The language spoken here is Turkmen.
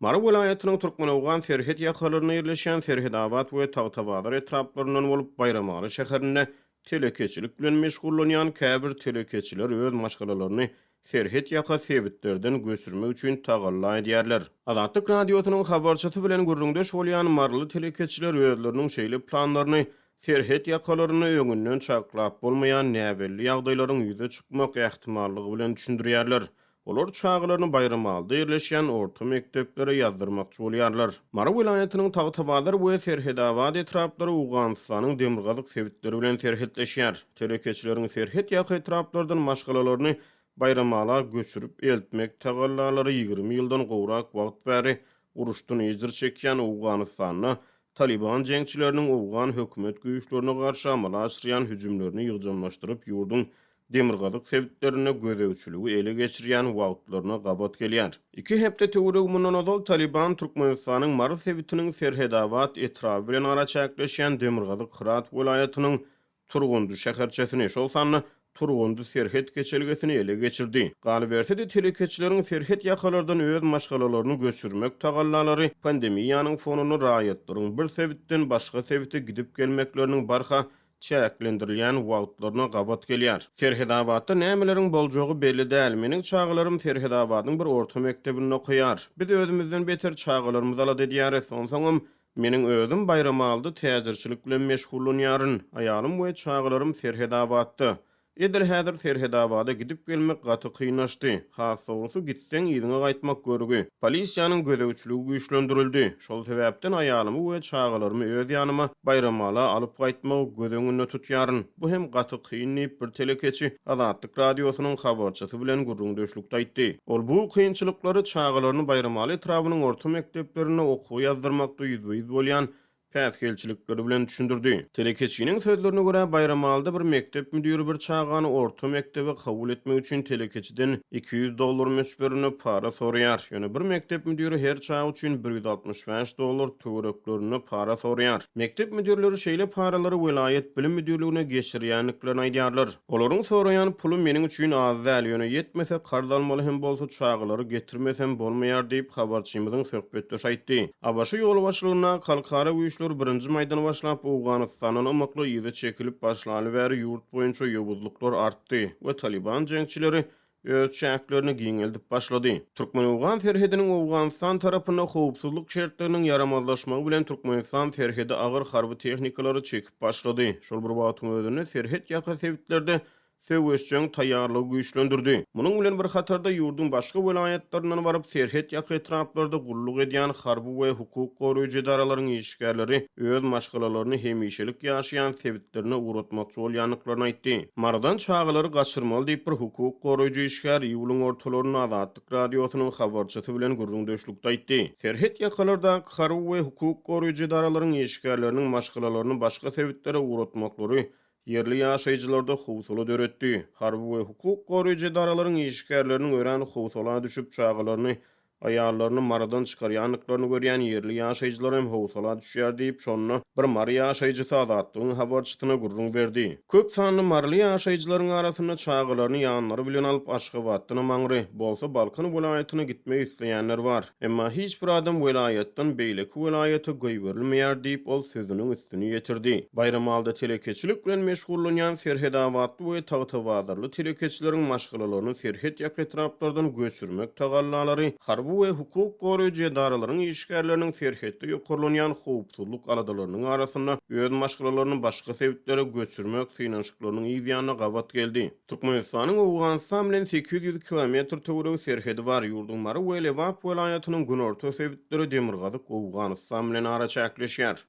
Mara vilayatynyň Türkmenowgan Serhet ýakalaryna ýerleşen Serhedabad we Tawtabadar etraplaryndan bolup Bayramaly şäherine telekeçilik bilen meşgullanýan käbir telekeçiler öz maşgalalaryny Serhet ýaka sebitlerden göçürmek üçin tagalla edýärler. Azatlyk radiosynyň habarçysy bilen gurrundaş bolýan marly telekeçiler özleriniň şeýle planlaryny Serhet ýakalaryny öňünden çaklap bolmaýan näwelli ýagdaýlaryň ýüze çykmak ähtimallygy bilen düşündirýärler. Olar çağlarını Bayramalda yerleşen orta mekteplere yazdırmakçı bolýarlar. Mara vilayatynyň Tawtabadar we Serhedabad etraplary Owganystanyň demirgazyk sebitleri bilen serhetleşýär. Telekeçileriň Serhet ýaky etraplardan maşgalalaryny Bayramala göçürüp eltmek tagallalary 20 ýyldan gowrak wagt bäri uruşdan ejdir çekýän Owganystanyna Taliban jeňçileriniň Owgan hökümet güýçlerine garşy amal açyrýan hüjümlerini ýygjamlaşdyryp ýurdun demirgazyk sebitlerine gözewçiligi ele geçirýän wagtlaryna gabat gelýär. 2 hepde töwereg mundan ozal Taliban Türkmenistanyň Mara sebitiniň Serhedabad etrapy bilen ara çäkleşýän demirgazyk Hırat welaýatynyň Turgundy şäherçesini şolsanly Turgundy Serhet geçelgesini ele geçirdi. Galybertede telekeçileriň Serhet ýakalardan öz maşgalalaryny göçürmek tagallalary pandemiýanyň fonuny raýatlaryň bir sebitden başga sebite gidip gelmekleriniň barha çäklendirilýän wagtlaryna gabat gelýär. Serhedabadda nämeleriň boljogy belli däl. Meniň çağlarym Serhedabadyň bir orta mektebinde okuýar. Biz özümizden beter çağlarymyz ala edýär. Soňsam meniň özüm Bayramalda täzirçilik bilen meşgullanýaryn. Aýalym we çağlarym Serhedabadda. Edil häzir Serhedabada gidip gelmek gaty kıynaşdy. Hasawrusy gitseň ýygyna gaýtmak görügi. Polisiýanyň gözewçiligi güýçlendirildi. Şol sebäpden aýalymy we çağlarymı öz ýanyma Bayramala alyp gaýtmagy gözeňinde tutýaryn. Bu hem gaty kynnyp bir telekeçi Azatlyk radiosynyň habarçysy bilen gurrundaşlykda aýtdy. Ol bu kynçylyklary çağlaryny Bayramaly etrabynyň orta mekdeplerine okuw ýazdyrmakda ýüzbeýiz bolýan päsgelçilikleri bilen düşündirdi. Telekeçiniň sözlerine görä Bayramalda bir mektep müdiri bir çağany orta mektebe kabul etmek üçin telekeçiden $200 meşberini para sorýar. Ýöne bir mektep müdiri her çağ üçin $165 töwereklerini para sorýar. Mektep müdirleri şeýle paralary vilayet bilim müdirligine geçirýänliklerini aýdýarlar. Olaryň soraýan puly meniň üçin az däl, ýöne ýetmese kardalmaly hem bolsa çağlary getirmesem bolmaýar diýip habarçymyzyň söhbetdeş aýtdy. Abaşy ýol başlygyna kalkara güýçler birinji maýdana başlap Owganystanyň amakly ýygy çekilip başlaly bäri ýurt boýunça ýobuzluklar artdy we Taliban jeňçileri öz çäklerini giňeldip başlady. Türkmenowgan Serhediniň Owganystan tarapyna howpsuzlyk şertleriniň yaramazlaşmagy bilen Türkmenistan Serhedi agyr harby tehnikaları çekip başlady. Şol bir wagtyň özünde Serhet ýaka sebitlerde söwüşçüň taýýarlygy güýçlendirdi. Munyň bilen bir hatarda ýurdun başga welaýatlaryna baryp Serhet ýaky etraplarda gulluk edýän harby we hukuk goraýjy edaralaryň işgärleri öz maşgalalaryny hemişelik ýaşaýan sebitlerine uğratmakçy bolýanlyklaryny aýtdy. Maradan çağlary gaçyrmaly diýip bir hukuk goraýjy işgär ýylyň ortalaryna Azatlyk radiosynyň habarçysy bilen gurrundaşlykda aýtdy. Serhet ýakalarda harby we hukuk goraýjy edaralaryň işgärleriniň maşgalalaryny başga sebitlere uğratmaklary yerli ýaşaýjylarda howsala döretdi. Harby we hukuk goraýjy edaralaryň işgärleriniň ören howsala düşüp çağlaryny aýallaryny maradan çykarýanlyklaryny görýän yerli ýaşaýjylar hem howsala düşýär diýip şonu bir mary ýaşaýjysy Azatlygyň habarçysyna gurrun berdi. Köp sanly marly ýaşaýjylaryň arasynda çağlaryny ýanlary bilen alyp Aşgabatdan maňry bolsa Balkan welaýatyna gitmek isleýänler bar. Emma hiç bir adam welaýatdan beýleki welaýata goýberilmeýär diýip ol sözüniň üstüni ýetirdi. Bayramalda telekeçilik bilen meşgullanýan Serhedabad we Tawtabadarly telekeçileriň maşgalalaryny Serhet ýaky etraplardan göçürmek tagallalary harby we hukuk goraýjy edaralaryň işgärleriniň Serhetde ýokurlanýan howpsuzlyk aladalarynyň arasynda öz maşgalalaryny başga sebitlere göçürmek synaşyklarynyň ýygyna gabat geldi. Türkmenistanyň Owganystan bilen 800 kilometr töwereg Serhedi bar. Ýurdun Mara we Lewap welaýatynyň günorta sebitleri demirgazyk Owganystan bilen ara çäkleşýär.